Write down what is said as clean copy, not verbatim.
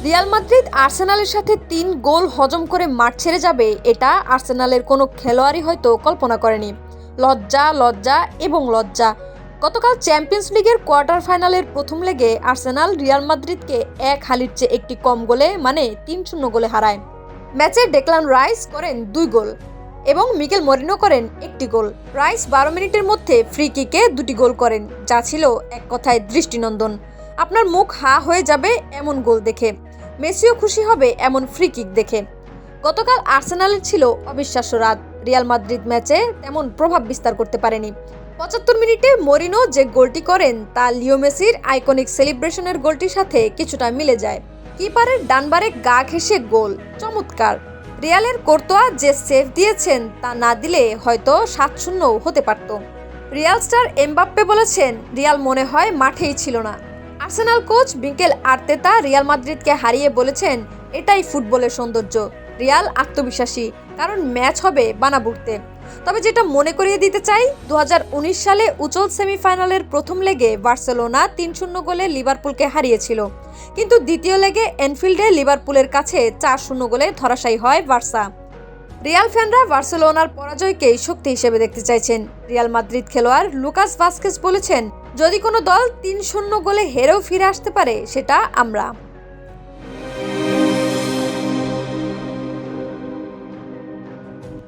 Real Madrid আর্সেনালের সাথে ৩ গোল হজম করে মাঠ ছেড়ে যাবে, এটা আর্সেনালের কোনো খেলোয়াড়ই হয়তো কল্পনা করেনি। লজ্জা, লজ্জা এবং লজ্জা। গতকাল চ্যাম্পিয়ন্স লিগের কোয়ার্টার ফাইনালের প্রথম লেগে আর্সেনাল রিয়াল মাদ্রিদকে ১ হালির চেয়ে একটি কম গোলে মানে ৩-০ গোলে হারায়। ম্যাচে ডেক্লান রাইস করেন ২ গোল এবং মিকেল মরিনো করেন ১টি গোল। রাইস ১২ মিনিটের মধ্যে ফ্রি কিকে ২টি গোল করেন, যা ছিল এক কথায় দৃষ্টিনন্দন। আপনার মুখ হা হয়ে যাবে এমন গোল দেখে, মেসিও খুশি হবে এমন ফ্রি কিক দেখে। গতকাল আর্সেনালের ছিল অবিশ্বাস্য রাত। রিয়াল মাদ্রিদ ম্যাচে তেমন প্রভাব বিস্তার করতে পারেনি। ৭৫ মিনিটে মরিনো যে গোলটি করেন তা লিও মেসির আইকনিক সেলিব্রেশনের গোলটির সাথে কিছুটা মিলে যায়। কিপারের ডানবারে গা ঘেঁষে গোল, চমৎকার। রিয়ালের কোর্তোয়া যে সেভ দিয়েছেন তা না দিলে হয়তো ৭-০ হতে পারত। রিয়াল স্টার এমবাপ্পে বলেছেন, রিয়াল মনে হয় মাঠেই ছিল না। Arsenal coach Mikel Arteta Real মাদ্রিদকে হারিয়ে বলেছেন, এটাই ফুটবলের সৌন্দর্য। রিয়াল আত্মবিশ্বাসী, কারণ ম্যাচ হবে বানাবুড়তে। তবে যেটা মনে করিয়ে দিতে চাই, ২০১৯ সালে উচল সেমিফাইনালের প্রথম লেগে বার্সেলোনা ৩-০ গোলে লিভারপুলকে হারিয়েছিল, কিন্তু দ্বিতীয় লেগে এনফিল্ডে লিভারপুলের কাছে ৪-০ গোলে ধরাশায়ী হয় বার্সা। রিয়াল ফ্যানরা বার্সেলোনার পরাজয়কেই শক্তি হিসেবে দেখতে চাইছেন। রিয়াল মাদ্রিদ খেলোয়াড় লুকাস ভাস্কেজ বলেছেন, যদি কোনো দল ৩-০ গোলে হেরেও ফিরে আসতে পারে, সেটা আমরা।